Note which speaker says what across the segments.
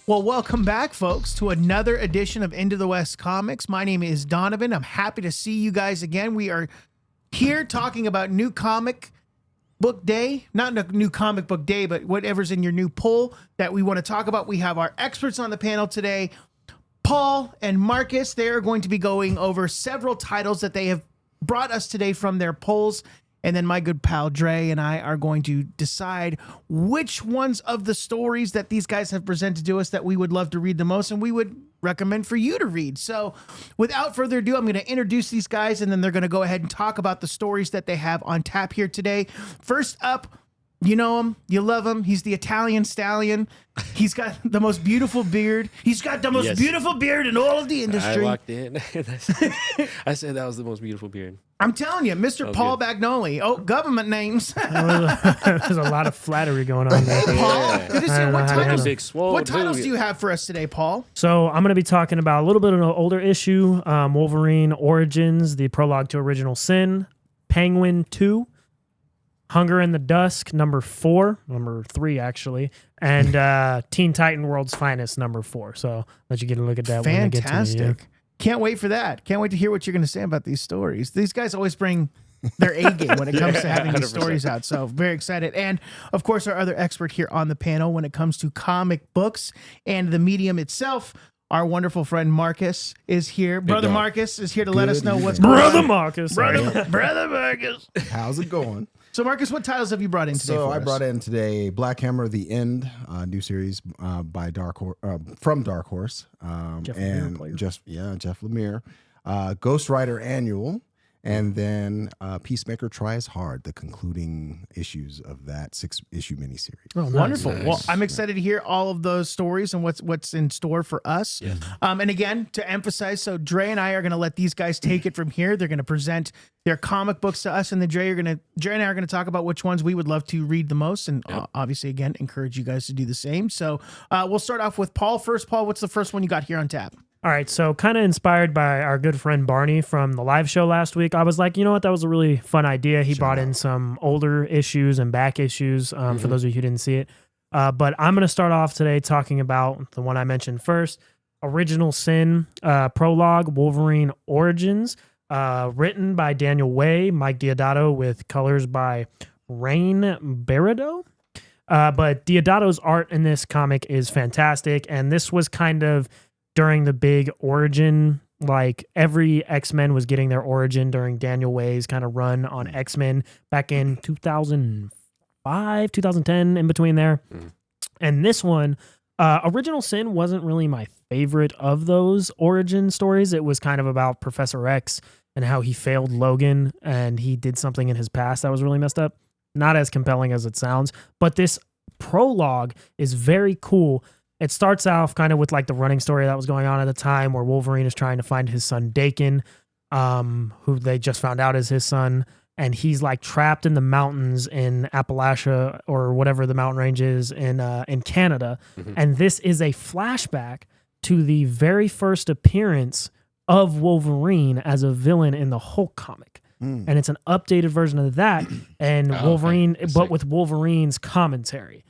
Speaker 1: Well, welcome back, folks, to another edition of Into the West Comics. My name is Donovan. I'm happy to see you guys again. We are here talking about new comic book day. Not a new comic book day, but whatever's in your new pull that we want to talk about. We have our experts on the panel today, Paul and Marcus. They are going to be going over several titles that they have brought us today from their polls. And then my good pal Dre and I are going to decide which ones of the stories that these guys have presented to us that we would love to read the most and we would recommend for you to read. So without further ado, I'm going to introduce these guys and then they're going to go ahead and talk about the stories that they have on tap here today. First up, you know him, you love him. He's the Italian stallion. He's got the most beautiful beard. He's got the most beautiful beard in all of the industry.
Speaker 2: I walked in. I said that was the most beautiful beard.
Speaker 1: I'm telling you, Mr. Paul Bagnoli. Oh, government names.
Speaker 3: There's a lot of flattery going on there.
Speaker 1: Paul, good to see you. What titles
Speaker 2: Big
Speaker 1: do you have for us today, Paul?
Speaker 3: So I'm going to be talking about a little bit of an older issue, Wolverine Origins, the prologue to Original Sin, Penguin 2, Hunger in the Dusk, number 3 actually, and Teen Titan World's Finest, number 4. So let you get a look at that.
Speaker 1: Fantastic. When we get to me, Can't wait for that. Can't wait to hear what you're going to say about these stories. These guys always bring their A game when it comes to having these 100%. Stories out. So very excited. And of course, our other expert here on the panel when it comes to comic books and the medium itself, our wonderful friend Marcus is here. Brother Marcus is here to let us know what's going on.
Speaker 3: Brother Marcus.
Speaker 1: Brother Marcus.
Speaker 4: How's it going?
Speaker 1: So, Marcus, what titles have you brought in today?
Speaker 4: So, I brought in today Black Hammer: The End, new series by from Dark Horse,
Speaker 3: Jeff
Speaker 4: Lemire, Ghost Rider Annual, and then Peacemaker Tries Hard, the concluding issues of that 6-issue miniseries.
Speaker 1: Oh, nice. Wonderful. Nice. Well, I'm excited to hear all of those stories and what's in store for us. Yes. And again, to emphasize, so Dre and I are going to let these guys take it from here. They're going to present their comic books to us, and then Dre and I are going to talk about which ones we would love to read the most, and obviously, again, encourage you guys to do the same. So we'll start off with Paul first. Paul, what's the first one you got here on tap?
Speaker 3: All right, so kind of inspired by our good friend Barney from the live show last week, I was like, you know what, that was a really fun idea. He brought in some older issues and back issues for those of you who didn't see it. But I'm going to start off today talking about the one I mentioned first, Original Sin Prologue, Wolverine Origins, written by Daniel Way, Mike Deodato, with colors by Rain Beredo. But Deodato's art in this comic is fantastic, and this was kind of during the big origin, like every X-Men was getting their origin during Daniel Way's kind of run on X-Men back in 2005, 2010, in between there. And this one, Original Sin wasn't really my favorite of those origin stories. It was kind of about Professor X and how he failed Logan and he did something in his past that was really messed up. Not as compelling as it sounds, but this prologue is very cool. It starts off kind of with like the running story that was going on at the time where Wolverine is trying to find his son Dakin, who they just found out is his son. And he's like trapped in the mountains in Appalachia or whatever the mountain range is in Canada. And this is a flashback to the very first appearance of Wolverine as a villain in the Hulk comic. And it's an updated version of that, and Wolverine, but with Wolverine's commentary.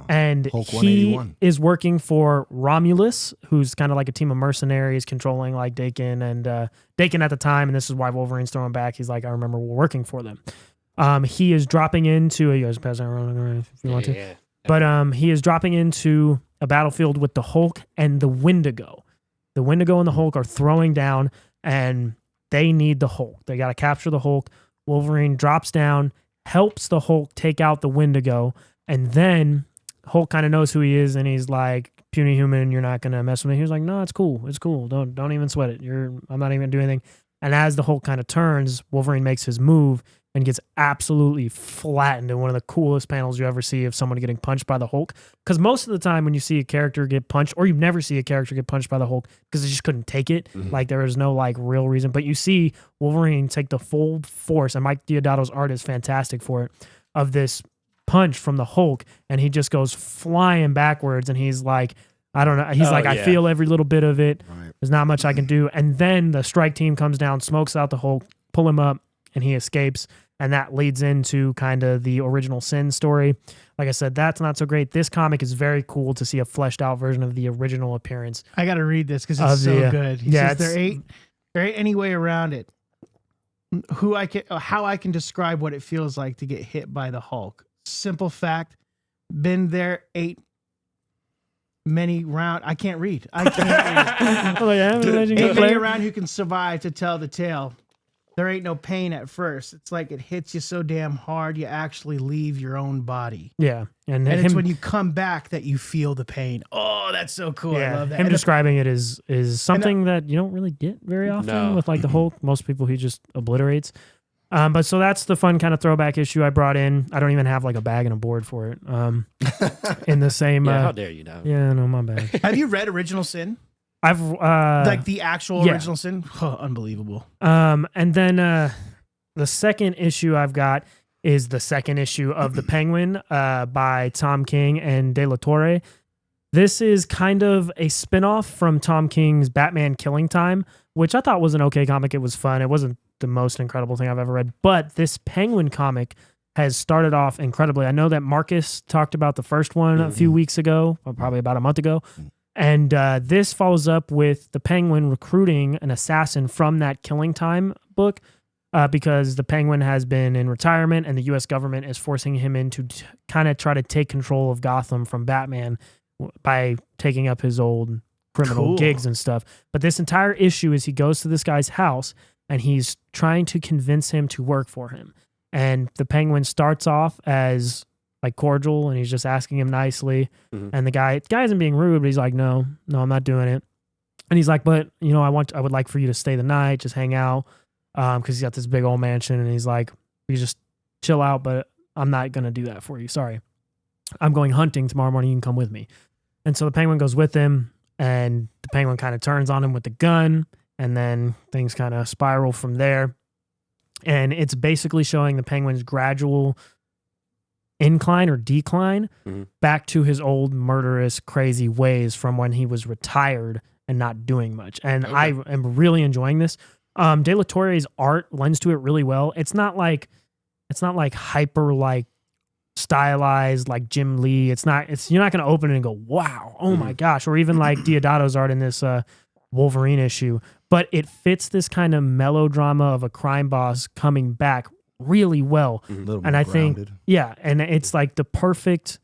Speaker 3: And
Speaker 4: Hulk
Speaker 3: he is working for Romulus, who's kind of like a team of mercenaries controlling like Dakin and Dakin at the time, and this is why Wolverine's throwing back. He's like, I remember we're working for them. He is dropping into you guys pass that around if you want to. But he is dropping into a battlefield with the Hulk and the Wendigo. The Wendigo and the Hulk are throwing down, and they need the Hulk. They got to capture the Hulk. Wolverine drops down, helps the Hulk take out the Wendigo, and then Hulk kind of knows who he is, and he's like, puny human, you're not going to mess with me. He was like, no, it's cool. It's cool. Don't even sweat it. I'm not even going to do anything. And as the Hulk kind of turns, Wolverine makes his move and gets absolutely flattened in one of the coolest panels you ever see of someone getting punched by the Hulk. Because most of the time when you see a character get punched, or you never see a character get punched by the Hulk because they just couldn't take it, like there was no like real reason. But you see Wolverine take the full force, and Mike Deodato's art is fantastic for it, of this punch from the Hulk, and he just goes flying backwards, and he's like, I don't know. He's I feel every little bit of it. Right. There's not much I can do. And then the strike team comes down, smokes out the Hulk, pull him up, and he escapes. And that leads into kind of the original Sin story. Like I said, that's not so great. This comic is very cool to see a fleshed out version of the original appearance.
Speaker 1: I got to read this because it's so good. He says there ain't any way around it. How I can describe what it feels like to get hit by the Hulk. Simple fact. Been there, ate many round. I can't read. Ain't many around who can survive to tell the tale. There ain't no pain at first. It's like it hits you so damn hard you actually leave your own body.
Speaker 3: Yeah. And
Speaker 1: it's when you come back that you feel the pain. Oh, that's so cool.
Speaker 3: Yeah.
Speaker 1: I love that.
Speaker 3: Him describing it is something that you don't really get very often with like the Hulk. Most people he just obliterates. But so that's the fun kind of throwback issue I brought in. I don't even have like a bag and a board for it. In the same.
Speaker 2: Yeah, how dare you now?
Speaker 3: Yeah, no, my bad.
Speaker 1: Have you read Original Sin?
Speaker 3: I've
Speaker 1: like the actual Original Sin. Oh, unbelievable.
Speaker 3: And then the second issue I've got is the second issue of The Penguin by Tom King and De La Torre. This is kind of a spinoff from Tom King's Batman Killing Time, which I thought was an okay comic. It was fun. It wasn't the most incredible thing I've ever read, but this Penguin comic has started off incredibly. I know that Marcus talked about the first one a few weeks ago, or probably about a month ago. And this follows up with the Penguin recruiting an assassin from that Killing Time book because the Penguin has been in retirement and the U.S. government is forcing him in to kind of try to take control of Gotham from Batman by taking up his old criminal gigs and stuff. But this entire issue is he goes to this guy's house and he's trying to convince him to work for him. And the Penguin starts off as like cordial and he's just asking him nicely. And the guy isn't being rude, but he's like, no, I'm not doing it. And he's like, but you know, I would like for you to stay the night, just hang out. Cause he's got this big old mansion and he's like, you just chill out, but I'm not going to do that for you. Sorry. I'm going hunting tomorrow morning. You can come with me. And so the Penguin goes with him and the Penguin kind of turns on him with the gun and then things kind of spiral from there. And it's basically showing the Penguin's gradual incline or decline back to his old murderous, crazy ways from when he was retired and not doing much. And I am really enjoying this. De La Torre's art lends to it really well. It's not like hyper like stylized like Jim Lee. You're not going to open it and go, wow, oh my gosh. Or even like Deodato's art in this Wolverine issue. But it fits this kind of melodrama of a crime boss coming back really well. And I think, and it's like the perfect,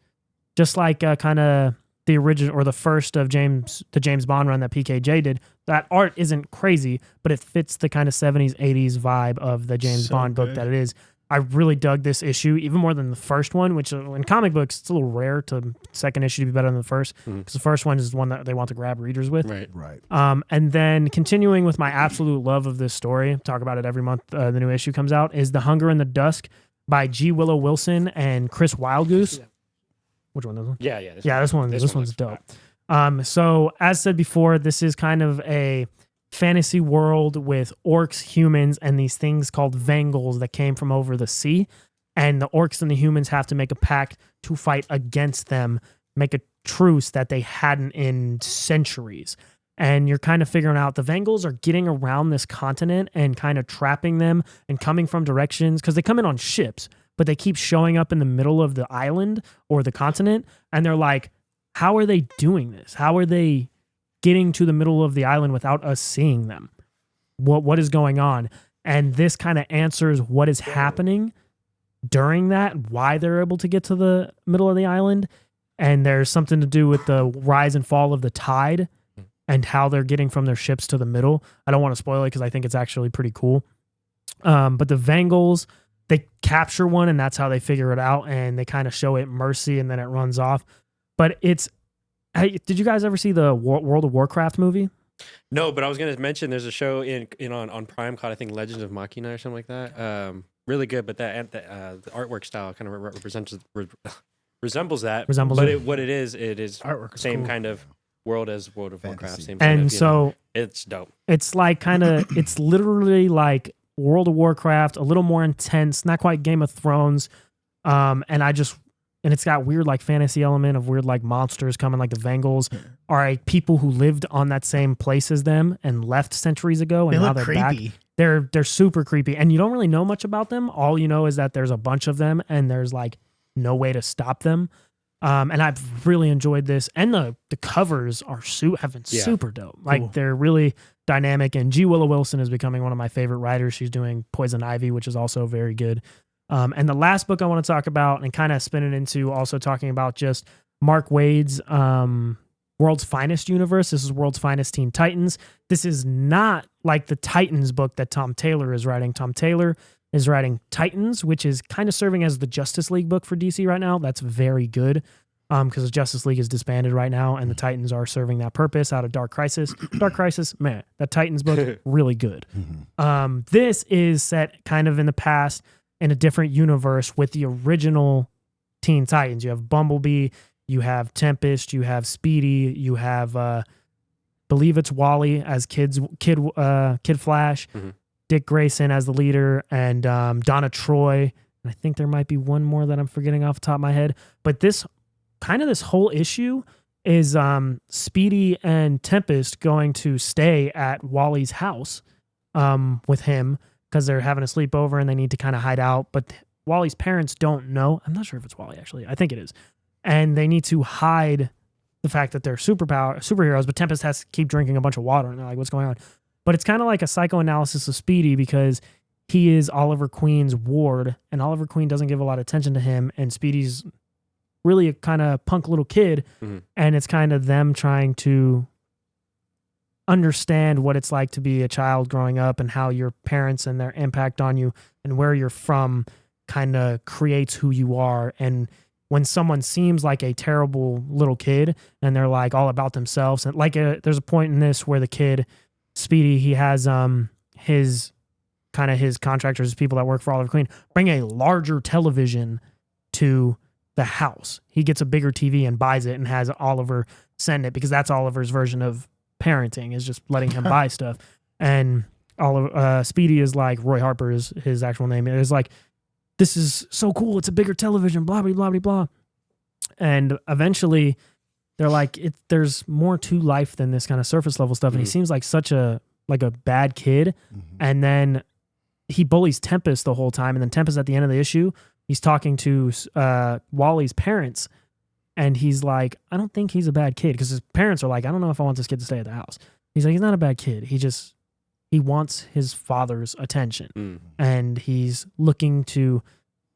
Speaker 3: just like kind of the original or the first of the James Bond run that PKJ did. That art isn't crazy, but it fits the kind of 70s, 80s vibe of the James Bond book that it is. I really dug this issue even more than the first one, which in comic books, it's a little rare to second issue to be better than the first because the first one is the one that they want to grab readers with.
Speaker 4: Right.
Speaker 3: And then continuing with my absolute love of this story, talk about it every month the new issue comes out, is The Hunger and the Dusk by G. Willow Wilson and Chris Wildgoose. Which one? This one?
Speaker 2: Yeah.
Speaker 3: This one's dope. So as said before, this is kind of a fantasy world with orcs, humans, and these things called Vangels that came from over the sea. And the orcs and the humans have to make a pact to fight against them, make a truce that they hadn't in centuries. And you're kind of figuring out the Vangels are getting around this continent and kind of trapping them and coming from directions because they come in on ships, but they keep showing up in the middle of the island or the continent. And they're like, how are they doing this? How are they getting to the middle of the island without us seeing them? What is going on? And this kind of answers what is happening during that, why they're able to get to the middle of the island. And there's something to do with the rise and fall of the tide and how they're getting from their ships to the middle. I don't want to spoil it because I think it's actually pretty cool. But the Vangels, they capture one and that's how they figure it out. And they kind of show it mercy and then it runs off. But hey, did you guys ever see the World of Warcraft movie?
Speaker 2: No, but I was going to mention there's a show on Prime called I think Legends of Machina or something like that. Really good, but the artwork style kind of resembles that. What it is
Speaker 1: artwork
Speaker 2: same
Speaker 1: cool.
Speaker 2: kind of world as World of Warcraft. Same
Speaker 3: and
Speaker 2: kind of,
Speaker 3: so
Speaker 2: it's dope.
Speaker 3: It's like it's literally like World of Warcraft, a little more intense, not quite Game of Thrones. And and it's got weird like fantasy element of weird like monsters coming, like the Vengals are like people who lived on that same place as them and left centuries ago, and
Speaker 1: They
Speaker 3: now
Speaker 1: look
Speaker 3: they're
Speaker 1: creepy.
Speaker 3: back. They're super creepy, and you don't really know much about them. All you know is that there's a bunch of them, and there's like no way to stop them. And I've really enjoyed this, and the covers are have been super dope. Like they're really dynamic, and Willow Wilson is becoming one of my favorite writers. She's doing Poison Ivy, which is also very good. And the last book I want to talk about and kind of spin it into also talking about just Mark Waid's World's Finest universe. This is World's Finest Teen Titans. This is not like the Titans book that Tom Taylor is writing. Tom Taylor is writing Titans, which is kind of serving as the Justice League book for DC right now. That's very good because the Justice League is disbanded right now, and the Titans are serving that purpose out of Dark Crisis. Dark Crisis, man, that Titans book, really good. This is set kind of in the past in a different universe with the original Teen Titans. You have Bumblebee, you have Tempest, you have Speedy, you have believe it's Wally as Kid Flash, Dick Grayson as the leader, and Donna Troy. And I think there might be one more that I'm forgetting off the top of my head. But this whole issue is Speedy and Tempest going to stay at Wally's house with him because they're having a sleepover and they need to kind of hide out. But Wally's parents don't know. I'm not sure if it's Wally, actually. I think it is. And they need to hide the fact that they're superheroes, but Tempest has to keep drinking a bunch of water, and they're like, what's going on? But it's kind of like a psychoanalysis of Speedy because he is Oliver Queen's ward, and Oliver Queen doesn't give a lot of attention to him, and Speedy's really a kind of punk little kid, and it's kind of them trying to understand what it's like to be a child growing up and how your parents and their impact on you and where you're from kind of creates who you are. And when someone seems like a terrible little kid and they're like all about themselves, and like there's a point in this where the kid Speedy, he has his contractors, his people that work for Oliver Queen, bring a larger television to the house. He gets a bigger TV and buys it and has Oliver send it because that's Oliver's version of parenting, is just letting him buy stuff. And Speedy is like, Roy Harper is his actual name. It is like, this is so cool. It's a bigger television, blah, blah, blah, blah, blah. And eventually they're like, there's more to life than this kind of surface level stuff. And he seems like such a bad kid. And then he bullies Tempest the whole time. And then Tempest at the end of the issue, he's talking to Wally's parents. And he's like, I don't think he's a bad kid. Because his parents are like, I don't know if I want this kid to stay at the house. He's like, he's not a bad kid. He wants his father's attention. And he's looking to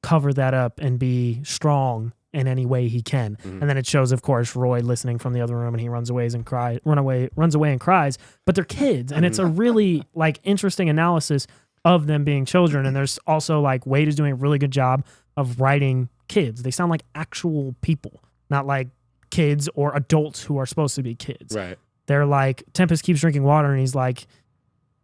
Speaker 3: cover that up and be strong in any way he can. And then it shows, of course, Roy listening from the other room, and he runs away and cries. But they're kids, and it's a really like interesting analysis of them being children. And there's also like Waid is doing a really good job of writing kids. They sound like actual people, not like kids or adults who are supposed to be kids.
Speaker 2: Right.
Speaker 3: They're like, Tempest keeps drinking water, and he's like,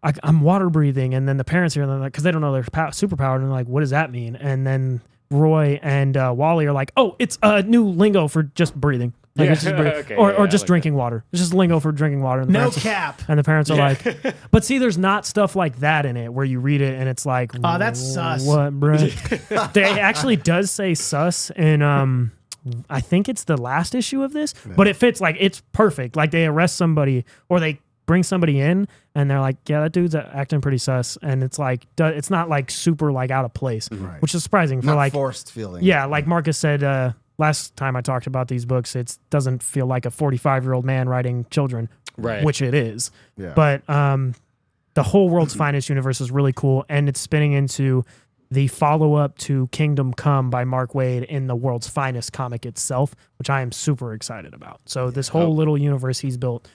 Speaker 3: I'm water breathing. And then the parents here, like, because they don't know they're superpowered, and they're like, what does that mean? And then Roy and Wally are like, oh, it's a new lingo for just breathing. Like, it's just okay, or just drinking water. It's just lingo for drinking water. And
Speaker 1: No cap.
Speaker 3: And the parents are like, but see, there's not stuff like that in it where you read it and it's like,
Speaker 1: oh, that's sus.
Speaker 3: What, bro? They actually does say sus in, I think it's the last issue of this, but it fits, like, it's perfect. Like, they arrest somebody or they bring somebody in and they're like, yeah, that dude's acting pretty sus. And it's like, it's not like super like out of place, which is surprising for
Speaker 4: not
Speaker 3: like
Speaker 4: forced feeling.
Speaker 3: Yeah. Like Marcus said, last time I talked about these books, it doesn't feel like a 45-year-old man writing children,
Speaker 2: right?
Speaker 3: Which it is.
Speaker 4: Yeah.
Speaker 3: But the whole World's Finest universe is really cool, and it's spinning into the follow-up to Kingdom Come by Mark Waid in the World's Finest comic itself, which I am super excited about. So this whole little universe he's built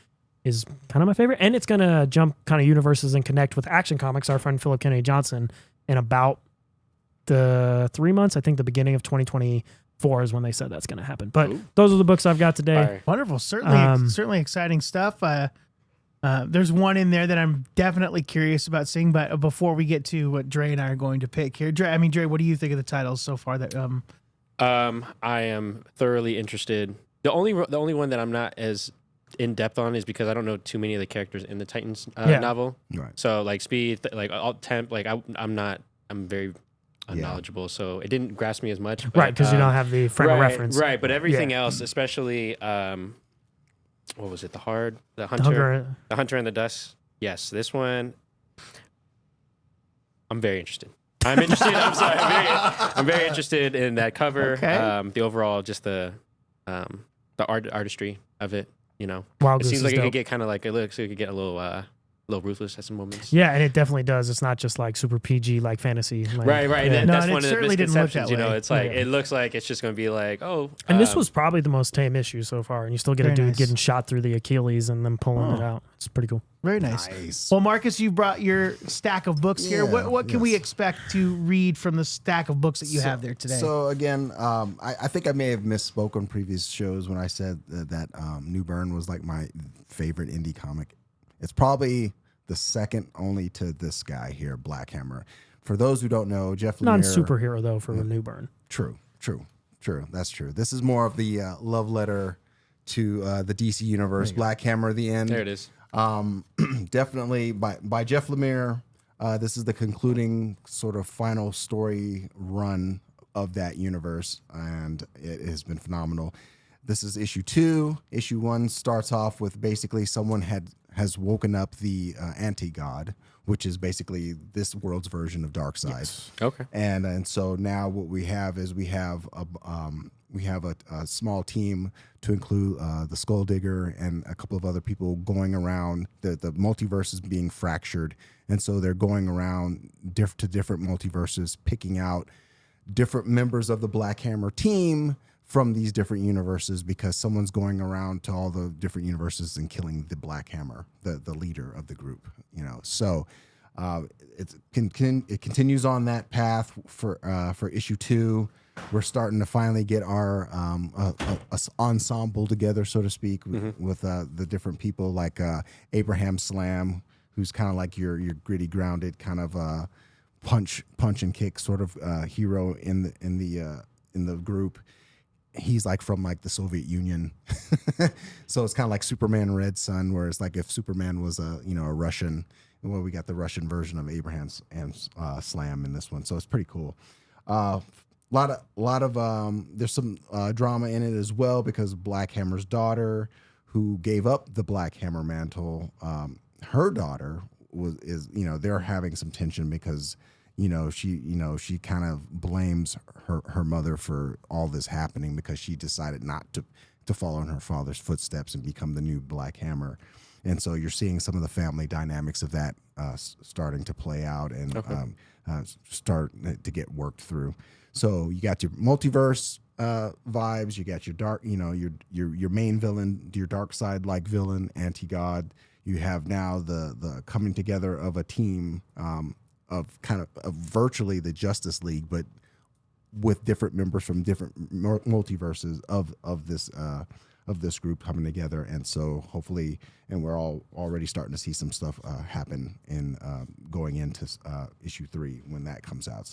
Speaker 3: is kind of my favorite, and it's going to jump kind of universes and connect with Action Comics, our friend Philip Kennedy Johnson, in about the 3 months. I think the beginning of 2024 is when they said that's going to happen. But those are the books I've got today.
Speaker 2: Right.
Speaker 1: Wonderful. Certainly exciting stuff. There's one in there that I'm definitely curious about seeing, but before we get to what Dre and I are going to pick here, Dre, what do you think of the titles so far? That
Speaker 2: I am thoroughly interested. The only one that I'm not as in depth on is because I don't know too many of the characters in the Titans novel.
Speaker 4: Right.
Speaker 2: So like Speed, like all Temp, like I'm very unknowledgeable, so it didn't grasp me as much. But,
Speaker 3: Right, because you don't have the frame of reference.
Speaker 2: Right, but everything else, especially, what was it? The Hunter and the Dusk. Yes, this one. I'm very interested. I'm sorry. I'm very interested in that cover.
Speaker 1: Okay.
Speaker 2: The overall, just the artistry of it. You know,
Speaker 3: Wildgoose
Speaker 2: it seems like
Speaker 3: is
Speaker 2: it
Speaker 3: dope.
Speaker 2: could get kind of like it looks. It could get a little ruthless at some moments.
Speaker 3: Yeah, and it definitely does. It's not just like super PG like fantasy. Like,
Speaker 2: Right.
Speaker 3: Yeah.
Speaker 2: And
Speaker 1: No,
Speaker 2: that's
Speaker 1: and it
Speaker 2: one of the
Speaker 1: certainly didn't look
Speaker 2: misconceptions.
Speaker 1: that
Speaker 2: You know,
Speaker 1: way.
Speaker 2: it's like
Speaker 3: Yeah.
Speaker 2: it looks like it's just going to be like, oh.
Speaker 3: And this was probably the most tame issue so far, and you still get a
Speaker 1: Very
Speaker 3: dude
Speaker 1: nice.
Speaker 3: getting shot through the Achilles and then pulling it out. It's pretty cool.
Speaker 1: Very nice.
Speaker 4: Nice.
Speaker 1: Well, Marcus, you brought your stack of books here.
Speaker 4: Yeah,
Speaker 1: What can we
Speaker 4: yes.
Speaker 1: expect to read from the stack of books that you have there today?
Speaker 4: So again, I think I may have misspoke on previous shows when I said that New Bern was like my favorite indie comic. It's probably the second only to this guy here, Black Hammer. For those who don't know, Jeff Lemire...
Speaker 3: Non-superhero, though, for New Bern.
Speaker 4: True. That's true. This is more of the love letter to the DC universe. Black Hammer, the end.
Speaker 2: There it is.
Speaker 4: Definitely by Jeff Lemire. This is the concluding sort of final story run of that universe, and it has been phenomenal. This is issue 2. Issue 1 starts off with basically someone has woken up the anti-god, which is basically this world's version of Darkseid.
Speaker 3: Yes.
Speaker 2: Okay.
Speaker 4: And so now what we have is we have a small team to include the Skull Digger and a couple of other people going around. The multiverse is being fractured, and so they're going around to different multiverses, picking out different members of the Black Hammer team from these different universes, because someone's going around to all the different universes and killing the Black Hammer, the leader of the group. You know, so it continues on that path for issue 2. We're starting to finally get our ensemble together, so to speak, with the different people like Abraham Slam, who's kind of like your gritty, grounded kind of punch and kick sort of hero in the group. He's like from like the Soviet Union, so it's kind of like Superman Red Sun, where it's like if Superman was a Russian. Well, we got the Russian version of Abraham Slam in this one, so it's pretty cool. Lot of there's some drama in it as well, because Black Hammer's daughter, who gave up the Black Hammer mantle, her daughter they're having some tension because she kind of blames her mother for all this happening, because she decided not to follow in her father's footsteps and become the new Black Hammer. And so you're seeing some of the family dynamics of that starting to play out and start to get worked through. So you got your multiverse vibes, you got your dark, your main villain, your Darkseid like villain, anti-god. You have now the coming together of a team of virtually the Justice League, but with different members from different multiverses of this group coming together. And so hopefully, and we're all already starting to see some stuff happen in going into issue 3 when that comes out.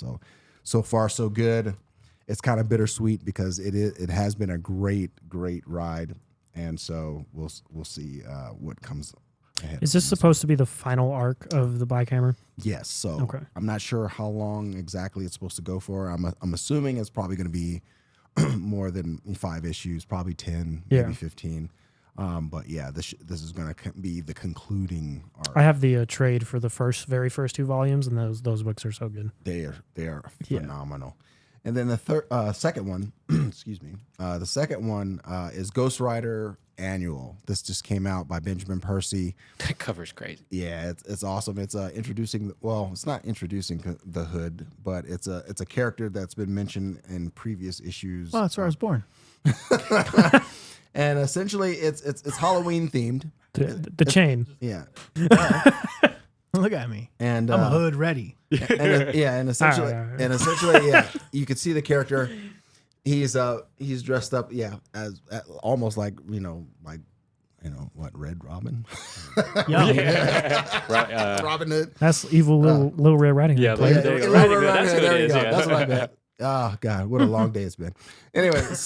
Speaker 4: So far so good. It's kind of bittersweet because it has been a great ride, and so we'll see what comes ahead.
Speaker 3: Is this supposed to be the final arc of the Black Hammer?
Speaker 4: Yes. So
Speaker 3: Okay.
Speaker 4: I'm not sure how long exactly it's supposed to go for. I'm assuming it's probably going to be more than 5 issues, probably 10, maybe 15. But yeah, this is going to be the concluding arc.
Speaker 3: I have the trade for the very first 2 volumes, and those books are so good.
Speaker 4: They are phenomenal. And then the second one, excuse me, the second one is Ghost Rider Annual. This just came out by Benjamin Percy.
Speaker 2: That cover's crazy.
Speaker 4: Yeah, it's awesome. It's introducing. Well, it's not introducing the Hood, but it's a character that's been mentioned in previous issues.
Speaker 1: Well, that's where I was born.
Speaker 4: And essentially, it's Halloween themed.
Speaker 3: The chain.
Speaker 4: Yeah,
Speaker 1: Look at me.
Speaker 4: and
Speaker 1: I'm a hood ready.
Speaker 4: and essentially,
Speaker 3: All right.
Speaker 4: and essentially, yeah, you could see the character. He's dressed up, as almost like what, Red Robin,
Speaker 2: Right.
Speaker 4: Robin Hood.
Speaker 3: That's evil little Red Riding Hood.
Speaker 2: Yeah,
Speaker 3: Play it.
Speaker 2: there you go. Riding Hood, that's what it is, yeah.
Speaker 4: That's what I meant. Oh God, what a long day it's been. Anyway, it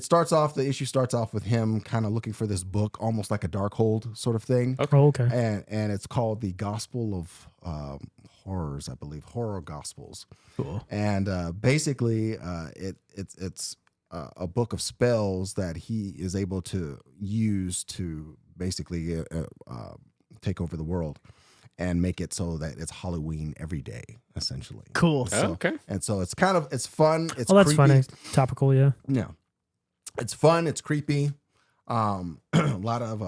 Speaker 4: starts off. The issue starts off with him kind of looking for this book, almost like a Darkhold sort of thing.
Speaker 3: Oh, okay.
Speaker 4: And it's called The Gospel of Horrors, I believe, Horror Gospels.
Speaker 1: Cool.
Speaker 4: And basically, it's a book of spells that he is able to use to basically take over the world and make it so that it's Halloween every day, essentially.
Speaker 1: Cool.
Speaker 4: So,
Speaker 2: okay.
Speaker 4: And so it's kind of, it's fun. It's
Speaker 3: Oh, that's
Speaker 4: creepy.
Speaker 3: funny. Topical, yeah.
Speaker 4: Yeah. It's fun. It's creepy. A lot of,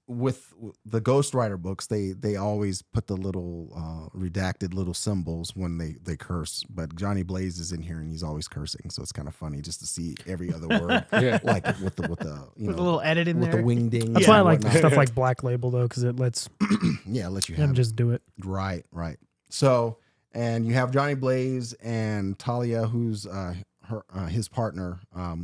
Speaker 4: with the Ghost Rider books, they always put the little redacted little symbols when they curse. But Johnny Blaze is in here and he's always cursing, so it's kind of funny just to see every other word, like with the
Speaker 1: with a little edit in
Speaker 4: with
Speaker 1: there.
Speaker 4: the wingding.
Speaker 3: That's why I like stuff like Black Label though, because it lets
Speaker 4: let you
Speaker 3: him
Speaker 4: have
Speaker 3: just do it.
Speaker 4: Right. So, and you have Johnny Blaze and Talia, who's his partner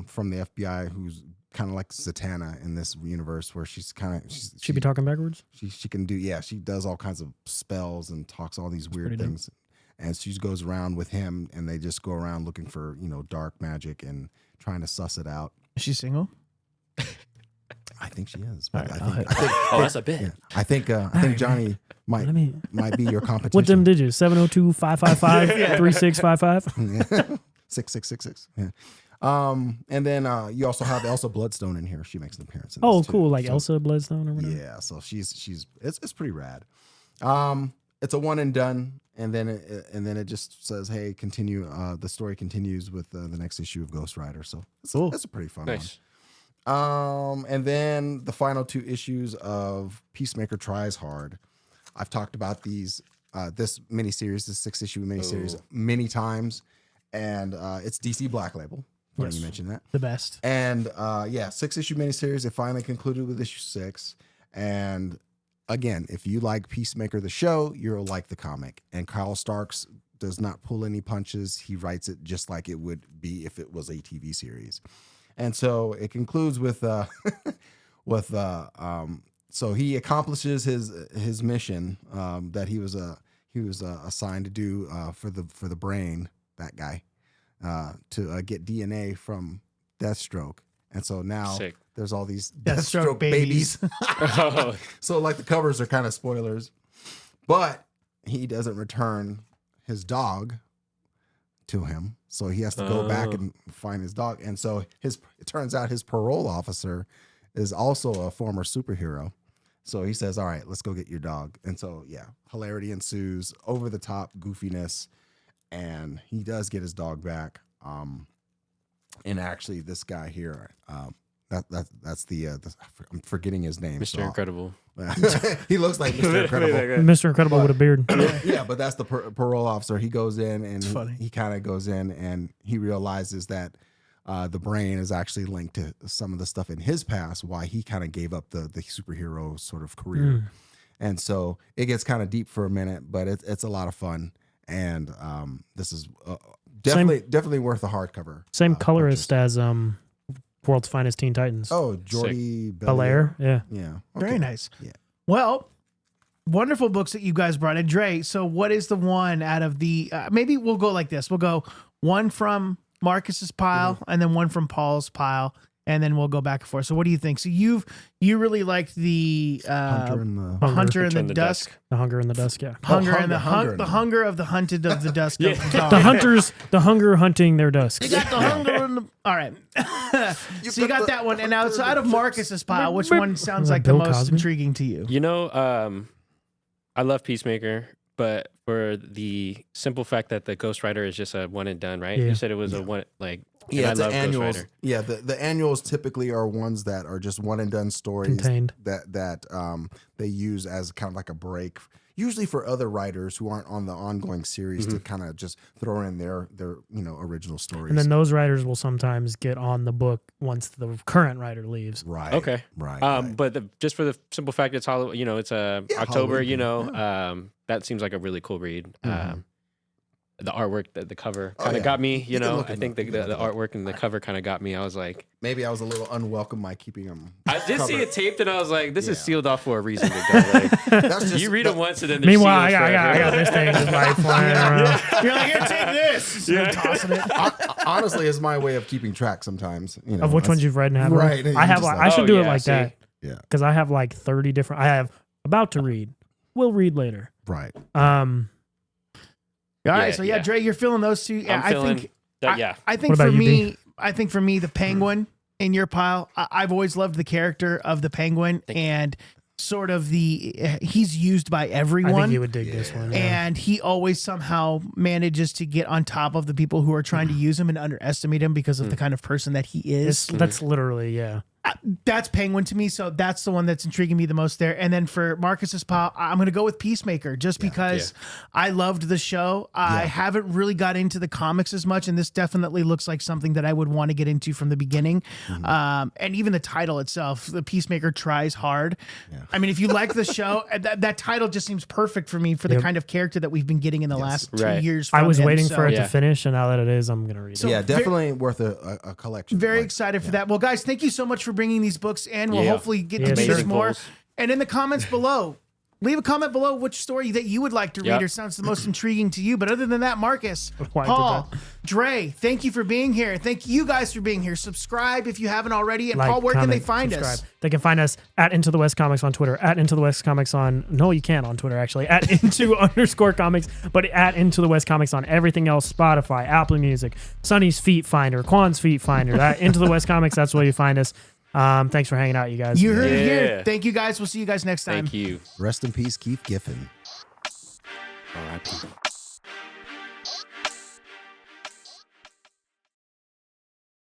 Speaker 4: from the FBI, who's kind of like Zatanna in this universe, where she's kind of
Speaker 3: She be talking backwards.
Speaker 4: She can do she does all kinds of spells and talks all these weird things, and she goes around with him, and they just go around looking for dark magic and trying to suss it out.
Speaker 1: Is she single?
Speaker 4: I think she is.
Speaker 1: All
Speaker 4: But
Speaker 1: right,
Speaker 4: I think
Speaker 2: Oh, that's a bit.
Speaker 4: yeah, I think Johnny might be your competition.
Speaker 3: What them digits? 702-555-3655.
Speaker 4: 6666. Yeah. And then you also have Elsa Bloodstone in here. She makes an appearance in
Speaker 3: Oh,
Speaker 4: this too.
Speaker 3: cool. Like
Speaker 4: So,
Speaker 3: Elsa Bloodstone or whatever.
Speaker 4: Yeah, so it's pretty rad. It's a one and done, and then it just says, hey, continue. The story continues with the next issue of Ghost Rider. So it's a pretty fun
Speaker 2: Nice.
Speaker 4: one. And then the final 2 issues of Peacemaker Tries Hard. I've talked about these this miniseries, this 6-issue miniseries, many times, and it's DC Black Label. When you mentioned that,
Speaker 1: The best.
Speaker 4: and 6-issue miniseries. It finally concluded with issue 6, and again, if you like Peacemaker the show, you'll like the comic. And Kyle Starks does not pull any punches. He writes it just like it would be if it was a TV series. And so it concludes with so he accomplishes his mission that he was assigned to do for the Brain, that guy, to get DNA from Deathstroke. And so now there's all these Deathstroke babies.
Speaker 2: Oh.
Speaker 4: So like the covers are kind of spoilers, but he doesn't return his dog to him. So he has to go back and find his dog. And so it turns out his parole officer is also a former superhero. So he says, all right, let's go get your dog. And so, hilarity ensues, over the top goofiness. And he does get his dog back. And actually this guy here, that's I'm forgetting his name.
Speaker 2: Mr. Incredible.
Speaker 4: He looks like Mr. Incredible.
Speaker 3: Mr. Incredible with a beard.
Speaker 4: Yeah, but that's the parole officer. He goes in and
Speaker 1: funny.
Speaker 4: he kind of goes in and he realizes that the Brain is actually linked to some of the stuff in his past, why he kind of gave up the superhero sort of career. And so it gets kind of deep for a minute, but it's a lot of fun. And this is definitely worth a hardcover.
Speaker 3: Same colorist as World's Finest Teen Titans.
Speaker 4: Oh, Jordy
Speaker 3: Belair. Yeah.
Speaker 4: Yeah.
Speaker 1: Very nice.
Speaker 4: Yeah.
Speaker 1: Well, wonderful books that you guys brought in. Dre, so what is the one out of the, maybe we'll go like this. We'll go one from Marcus's pile and then one from Paul's pile, and then we'll go back and forth. So what do you think? So you really liked the
Speaker 4: Hunter and the
Speaker 1: Hunter and the Dusk.
Speaker 3: The Hunger and the Dusk, yeah.
Speaker 1: Hunger
Speaker 4: Hunger
Speaker 1: and the hunger of the hunted of the dusk.
Speaker 2: Yeah.
Speaker 1: Of
Speaker 3: The hunger hunting their dusk.
Speaker 1: You got the hunger and the, all right. So you got that one. And now, so out of Marcus's pile, which one sounds like the
Speaker 3: Bill
Speaker 1: most
Speaker 3: Cosby?
Speaker 1: intriguing to you?
Speaker 2: You know, I love Peacemaker, but for the simple fact that the Ghost Rider is just a one and done, right?
Speaker 3: Yeah.
Speaker 2: You said it was a one, like, and
Speaker 4: Yeah,
Speaker 2: I
Speaker 4: the
Speaker 2: love Ghost
Speaker 4: annuals.
Speaker 2: Rider.
Speaker 4: Yeah, the annuals typically are ones that are just one and done stories
Speaker 3: Contained.
Speaker 4: that they use as kind of like a break, usually for other writers who aren't on the ongoing series to kind of just throw in their original stories.
Speaker 3: And then those writers will sometimes get on the book once the current writer leaves.
Speaker 4: right,
Speaker 2: Okay.
Speaker 4: right.
Speaker 2: But just for the simple fact it's Halloween, it's October,
Speaker 4: Halloween,
Speaker 2: that seems like a really cool read. The artwork, the cover
Speaker 4: Oh,
Speaker 2: kind of
Speaker 4: yeah.
Speaker 2: got me,
Speaker 4: You can look
Speaker 2: I
Speaker 4: it
Speaker 2: think
Speaker 4: up.
Speaker 2: the
Speaker 4: You can look it up.
Speaker 2: artwork and the cover kind of got me. I was like,
Speaker 4: Maybe I was a little unwelcome by keeping them.
Speaker 2: I did see
Speaker 4: covered.
Speaker 2: it taped and I was like, this is
Speaker 4: Yeah.
Speaker 2: sealed off for a reason. Big dog. Like,
Speaker 4: That's just,
Speaker 2: you read it once and then they're
Speaker 3: Meanwhile, I
Speaker 2: sealed
Speaker 3: got
Speaker 2: forever.
Speaker 3: this thing just like flying around.
Speaker 1: You're like, here, take this. You're tossing it.
Speaker 4: honestly, it's my way of keeping track sometimes.
Speaker 3: Of which ones you've read and have
Speaker 4: Right.
Speaker 3: I have.
Speaker 4: Just
Speaker 3: I should
Speaker 2: oh,
Speaker 3: do it
Speaker 2: yeah,
Speaker 3: like
Speaker 2: see.
Speaker 3: that
Speaker 4: Yeah.
Speaker 3: because I have like 30 different. I have about to read, we'll read later.
Speaker 4: Right.
Speaker 1: All right, so
Speaker 2: yeah.
Speaker 1: Dre, you're feeling those two. Yeah,
Speaker 2: I'm feeling that, yeah.
Speaker 1: I think
Speaker 3: What
Speaker 1: for
Speaker 3: about you,
Speaker 1: me, I think for me, the Penguin in your pile. I've always loved the character of the Penguin and sort of he's used by everyone.
Speaker 3: I think you would dig this one. Yeah.
Speaker 1: And he always somehow manages to get on top of the people who are trying to use him and underestimate him because of the kind of person that he is.
Speaker 3: That's literally, yeah.
Speaker 1: That's Penguin to me, so that's the one that's intriguing me the most there. And then for Marcus's pile, I'm going to go with Peacemaker just because I loved the show. I haven't really got into the comics as much, and this definitely looks like something that I would want to get into from the beginning. And even the title itself, the Peacemaker tries hard. Yeah. I mean, if you like the show, that title just seems perfect for me for the kind of character that we've been getting in the last 2 years.
Speaker 3: I was waiting for it to finish, and now that it is, I'm going to read it.
Speaker 1: So
Speaker 4: definitely worth a collection.
Speaker 1: Very excited for that. Well, guys, thank you so much for bringing these books in. We'll hopefully get to do this more. And in the comments below, leave a comment below which story that you would like to read or sounds the most intriguing to you. But other than that, Marcus, Paul, Dre, thank you for being here. Thank you guys for being here. Subscribe if you haven't already. And Paul, where can they find us?
Speaker 3: They can find us at Into the West Comics on Twitter, at Into the West Comics on, no, you can't on Twitter actually, at Into_comics, but at Into the West Comics on everything else, Spotify, Apple Music, Sonny's Feet Finder, Quan's Feet Finder, that Into the West Comics, that's where you find us. Thanks for hanging out, you guys.
Speaker 1: You heard it here. Thank you guys. We'll see you guys next time.
Speaker 2: Thank you.
Speaker 4: Rest in peace, Keith Giffen.
Speaker 2: R.I.P.